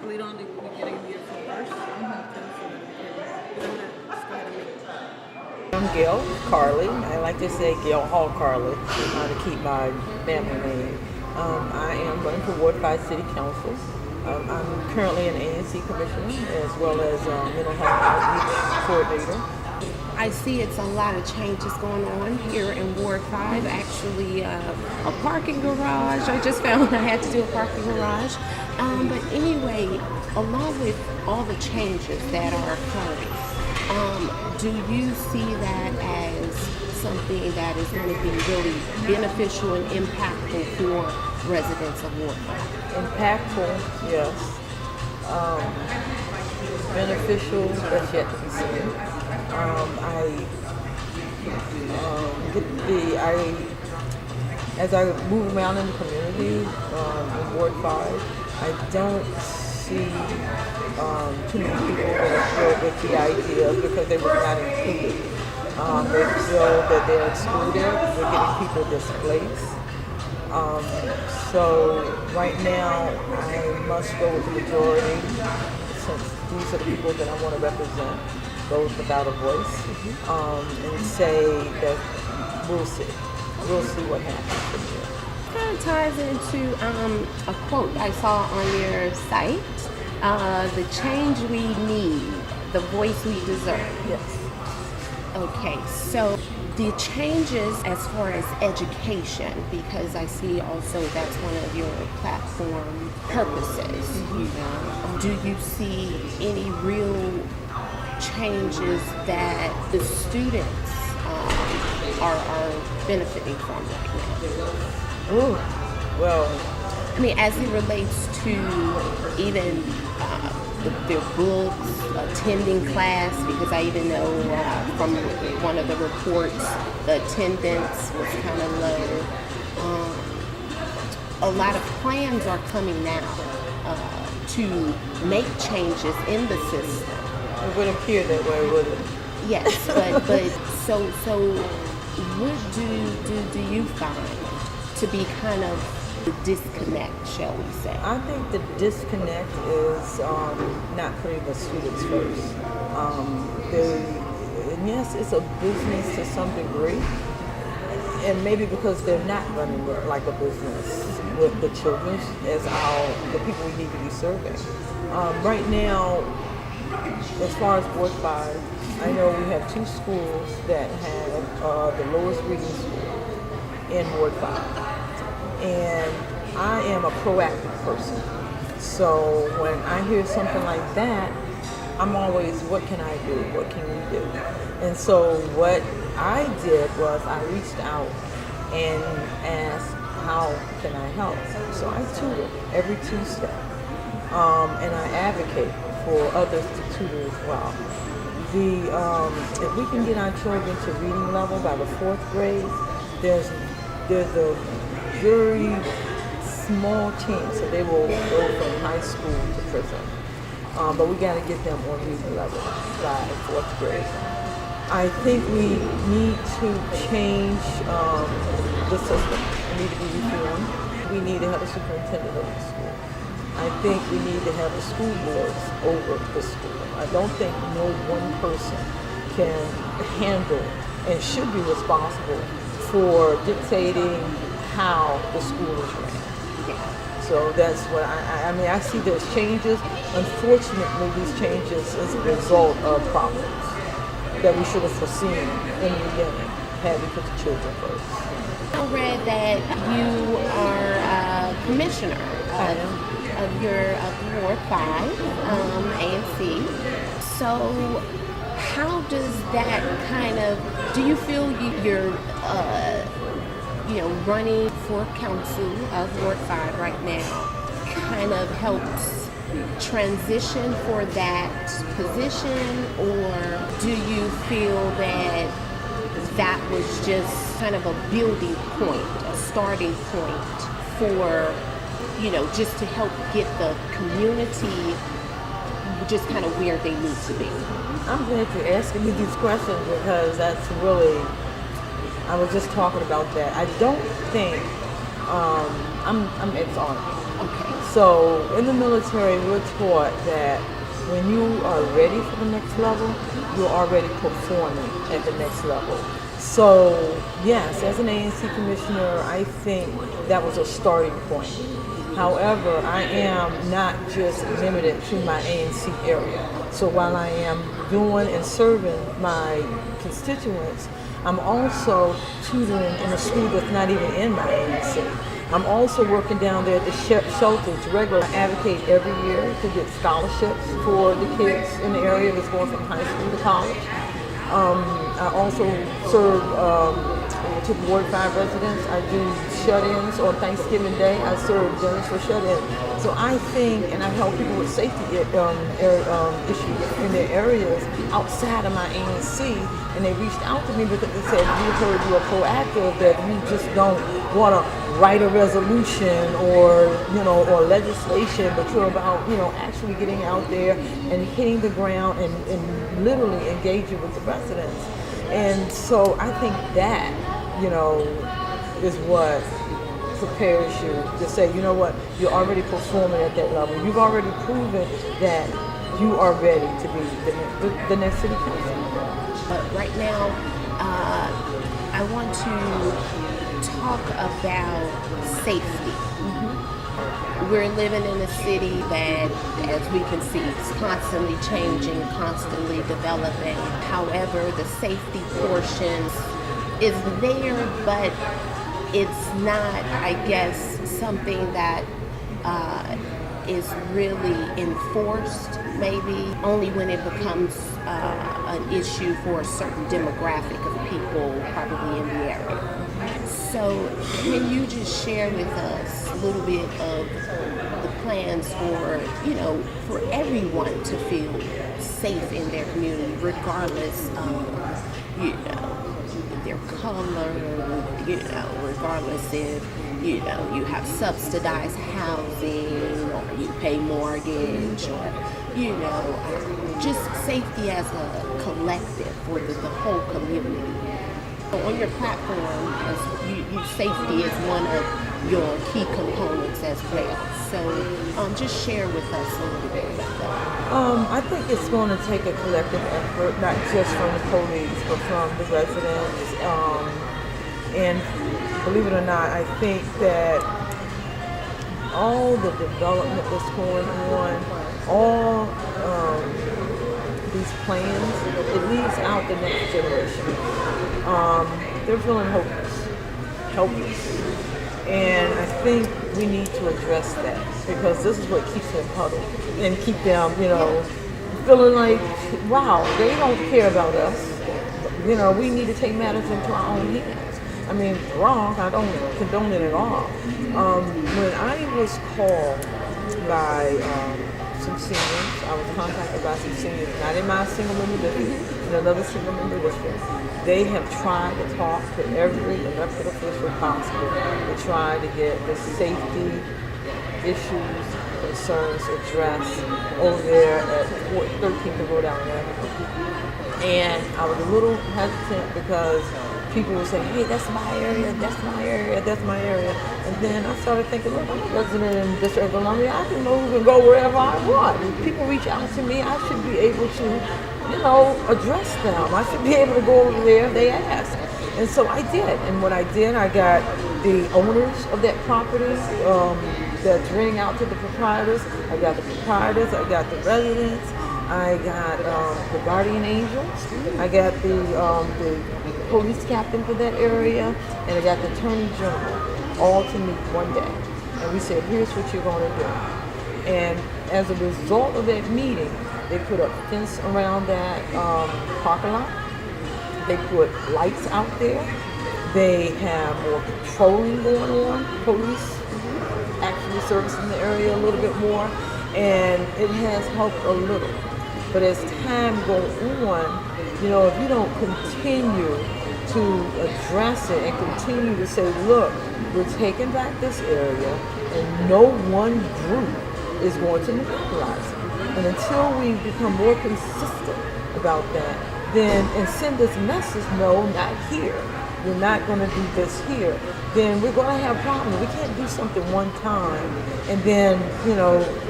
later on we're getting the info first. I'm Gayle Carley. I like to say Gayle Hall-Carley to keep my family name. I am running for Ward 5 City Council. I'm currently an ANC commissioner as well as mental health outreach coordinator. I see it's a lot of changes going on here in Ward 5. Actually, a parking garage. I just found I had to do a parking garage. But anyway, along with all the changes that are occurring, do you see that as something that is going to be really beneficial and impactful for residents of Ward 5? Impactful, yes. Beneficial, that's yet to be seen. As I move around in the community in Ward 5, I don't see too many people that are thrilled with the idea because they were not included. They feel that they're excluded. We're getting people displaced. So right now, I must go with the majority since these are the people that I want to represent, those without a voice, and say that we'll see. We'll see what happens from here. Kind of ties into a quote I saw on your site. The change we need, the voice we deserve. Yes. Okay, so the changes as far as education, because I see also that's one of your platform purposes. Do you see any real changes that the students are benefiting from right now? Ooh, well, I mean, as it relates to even their books, attending class, because I even know from one of the reports the attendance was kind of low. A lot of plans are coming now to make changes in the system. it would appear that way, would it? Yes, but so what do you find to be kind of the disconnect, shall we say? I think the disconnect is not putting the students first. And yes, it's a business to some degree, and maybe because they're not running it like a business with the children as the people we need to be serving. Right now, as far as Ward 5, I know we have two schools that have the lowest reading score in Ward 5. And I am a proactive person. So when I hear something like that, I'm always, what can I do? What can we do? And so what I did was I reached out and asked, how can I help? So I tutor every Tuesday. And I advocate for others to tutor as well. If we can get our children to reading level by the 4th grade, there's a very small chance that they will go from high school to prison. But we got to get them on reading level by 4th grade. I think we need to change the system. It needs to be reformed. We need to have a superintendent of the school. I think we need to have the school boards over the school. I don't think no one person can handle and should be responsible for dictating how the school is ran. So that's what I mean, I see there's changes. Unfortunately, these changes is a result of problems that we should have foreseen in the beginning, had we put the children first. I read that you are a commissioner of Ward 5, ANC. So how does that kind of, do you feel you're running for council of Ward 5 right now kind of helps transition for that position, or do you feel that that was just kind of a building point, a starting point for, just to help get the community just kind of where they need to be? I'm glad you're asking me these questions because that's really, I was just talking about that. I don't think, I'm ex-Army. Okay. So in the military, we're taught that when you are ready for the next level, you're already performing at the next level. So yes, as an ANC commissioner, I think that was a starting point. However, I am not just limited to my ANC area. So while I am doing and serving my constituents, I'm also tutoring in a school that's not even in my ANC. I'm also working down there at the shelters regularly. I advocate every year to get scholarships for the kids in the area that's going from high school to college. I also serve to Ward 5 residents. I do shut-ins on Thanksgiving Day. I serve dinners for shut-ins. So I think, and I help people with safety issues in their areas outside of my ANC, and they reached out to me because they said, we heard you are proactive, that we just don't want to write a resolution or legislation, but you're about, actually getting out there and hitting the ground and literally engaging with the residents. And so I think that, is what prepares you to say, you know what, you're already performing at that level. You've already proven that you are ready to be the next city council. But right now, I want to talk about safety. We're living in a city that, as we can see, is constantly changing, constantly developing. However, the safety portion is there, but it's not, I guess, something that is really enforced, maybe only when it becomes an issue for a certain demographic of people probably in the area. So can you just share with us a little bit of the plans for everyone to feel safe in their community, regardless of, their color, regardless if, you have subsidized housing or you pay mortgage or, just safety as a collective for the whole community. On your platform, safety is one of your key components as well. So just share with us a little bit about that. I think it's going to take a collective effort, not just from the police, but from the residents. And believe it or not, I think that all the development that's going on, all these plans, it leaves out the next generation. They're feeling helpless. And I think we need to address that, because this is what keeps them huddled and keep them, feeling like, wow, they don't care about us. We need to take matters into our own hands. I mean, wrong, I don't condone it at all. When I was called by some seniors, I was contacted by some seniors, not in my single member district, in another single member district. They have tried to talk to every elected official possible to try to get the safety issues, concerns addressed over there at 13th and Rhode Island Avenue. And I was a little hesitant because people would say, hey, that's my area, that's my area, that's my area. And then I started thinking, look, I'm a resident in District of Columbia. I can move and go wherever I want. If people reach out to me, I should be able to, address them. I should be able to go over there if they ask. And so I did. And what I did, I got the owners of that property that's renting out to the proprietors. I got the proprietors, I got the residents, I got the guardian angels, I got the police captain for that area, and I got the attorney general, all to meet one day. And we said, here's what you're going to do. And as a result of that meeting, they put a fence around that parking lot. They put lights out there. They have more patrolling going on. Police actually servicing the area a little bit more. And it has helped a little. But as time goes on, if you don't continue to address it and continue to say, look, we're taking back this area and no one group is going to monopolize it. And until we become more consistent about that, then and send this message, no, not here. You're not going to do this here. Then we're going to have problems. We can't do something one time and then,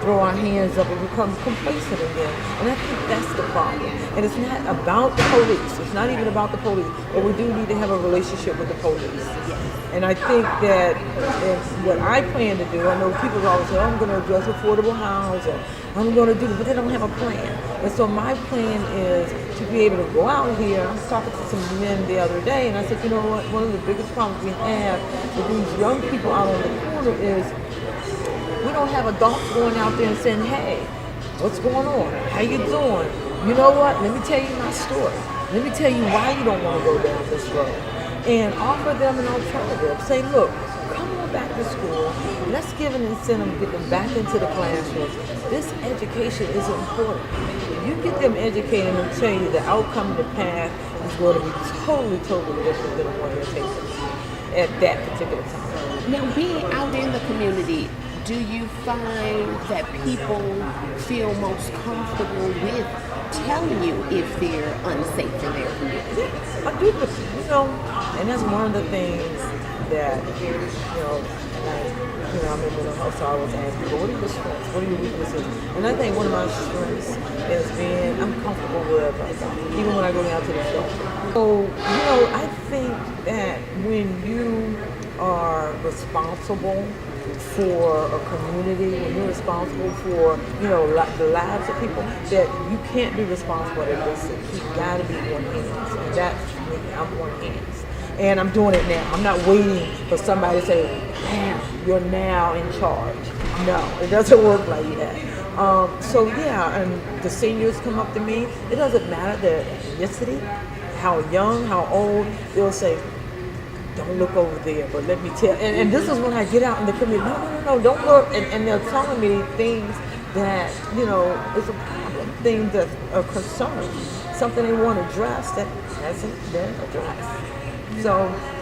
throw our hands up and become complacent again. And I think that's the problem. And it's not about the police. It's not even about the police. But we do need to have a relationship with the police. And I think that what I plan to do, I know people always say, I'm going to address affordable housing. I'm going to do this, but they don't have a plan. And so my plan is to be able to go out here. I was talking to some men the other day, and I said, you know what, one of the biggest problems we have with these young people out on the corner is we don't have adults going out there and saying, hey, what's going on? How you doing? You know what? Let me tell you my story. Let me tell you why you don't want to go down this road. And offer them an alternative. Say, look, come on back to school. Let's give an incentive, get them back into the classrooms. This education is important. You get them educated and tell you the outcome of the path is going to be totally, totally different than the one they're taking at that particular time. Now, being out in the community, do you find that people feel most comfortable with telling you if they're unsafe in their community? Yeah, I do, and that's one of the things that, I'm in mental health, so I always ask people, what are your strengths? What are your weaknesses? And I think one of my strengths is I'm comfortable wherever I go, even when I go down to the shelter. So, I think that when you are responsible for a community, when you're responsible for, the lives of people, that you can't be responsible at this. You gotta be one hands. And that's me. I'm one hands. And I'm doing it now. I'm not waiting for somebody to say, man, you're now in charge. No, it doesn't work like that. And the seniors come up to me. It doesn't matter their ethnicity, how young, how old. They'll say, don't look over there, but let me tell. And this is when I get out in the community. No, don't look. And they're telling me things that, is a problem, things that are concern, something they want to address that hasn't been addressed. So,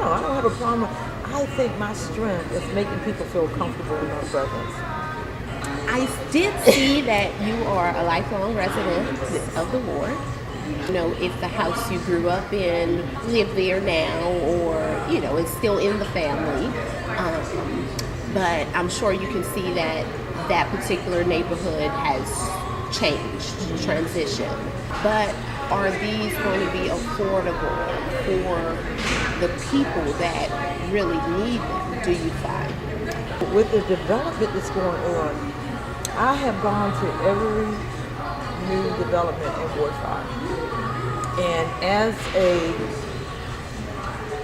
I don't have a problem. I think my strength is making people feel comfortable in my presence. I did see that you are a lifelong resident of the ward. If the house you grew up in, live there now, or, it's still in the family. But I'm sure you can see that that particular neighborhood has changed, transitioned. But are these going to be affordable for the people that really need them, do you find? With the development that's going on, I have gone to every new development in Ward 5. And as a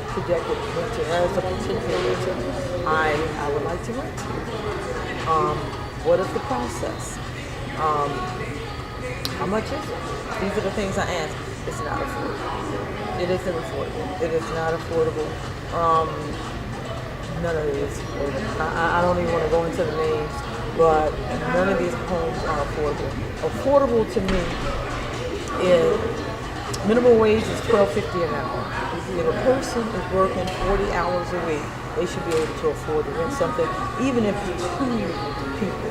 projected renter, as a potential renter, I would like to rent. What is the process? How much is it? These are the things I ask. It's not affordable. It isn't affordable. It is not affordable. None of it is affordable. I don't even want to go into the names, but none of these homes are affordable. Affordable to me is minimum wage is $12.50 an hour. If a person is working 40 hours a week, they should be able to afford to rent something. Even if two people,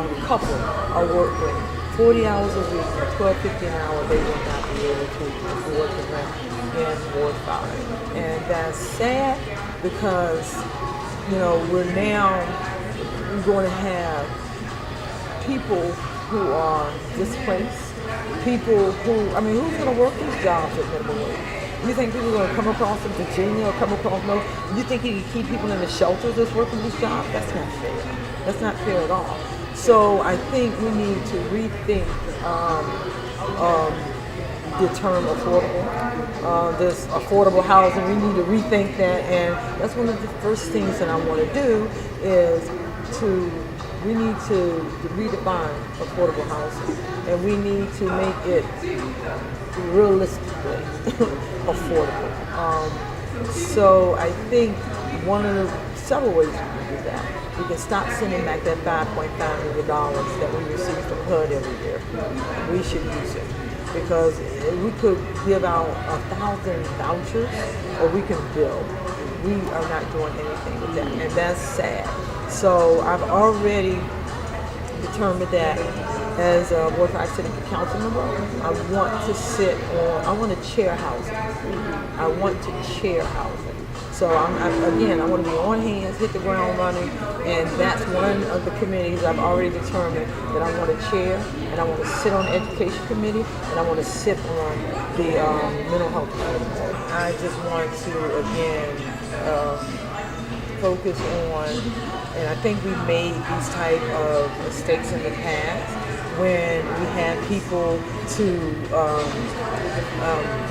a couple, are working 40 hours a week at $12.50 an hour, they will not be able to afford to rent in Ward 5. And that's sad because, we're now going to have people who are displaced, people who, who's going to work these jobs at minimum wage? You think people are going to come across from Virginia or come across, you think you can keep people in the shelters that's working these jobs? That's not fair. That's not fair at all. So I think we need to rethink the term affordable, this affordable housing. We need to rethink that, and that's one of the first things that I want to do is we need to redefine affordable housing, and we need to make it realistically affordable. So I think several ways we can do that. We can stop sending back that $5.5 million that we receive from HUD every year. We should use it because we could give out 1,000 vouchers or we can build. We are not doing anything with that, and that's sad. So I've already determined that as a Ward 5 City Council member, I want to chair housing. I want to chair housing. So again, I want to be on hands, hit the ground running, and that's one of the committees I've already determined that I want to chair, and I want to sit on the education committee, and I want to sit on the mental health committee. I just want to, again, focus on, and I think we've made these type of mistakes in the past when we had people to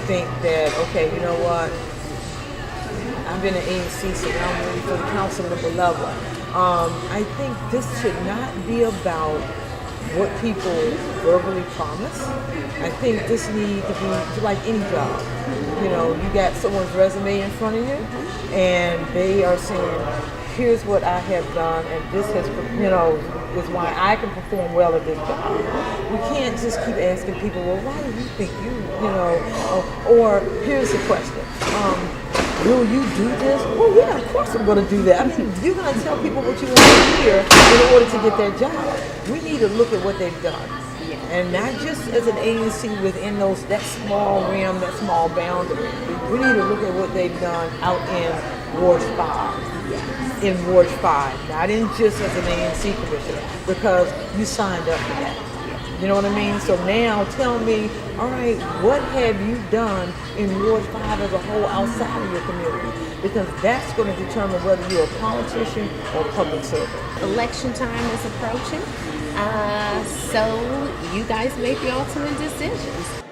think that, okay, you know what, I've been an ANC, so now I'm ready for the council member level. I think this should not be about what people verbally promise. I think this needs to be like any job. You know, you got someone's resume in front of you, and they are saying, here's what I have done, and this has, is why I can perform well at this job. We can't just keep asking people, well, why do you think or here's the question. Will you do this? Well, yeah, of course I'm going to do that. I mean, you're going to tell people what you want to hear in order to get that job. We need to look at what they've done. And not just as an agency within that small realm, that small boundary. We need to look at what they've done out in Ward 5. In Ward 5, not in just as an ANC commissioner, because you signed up for that. You know what I mean? So now tell me, all right, what have you done in Ward 5 as a whole outside of your community? Because that's going to determine whether you're a politician or a public servant. Election time is approaching, so you guys make the ultimate decisions.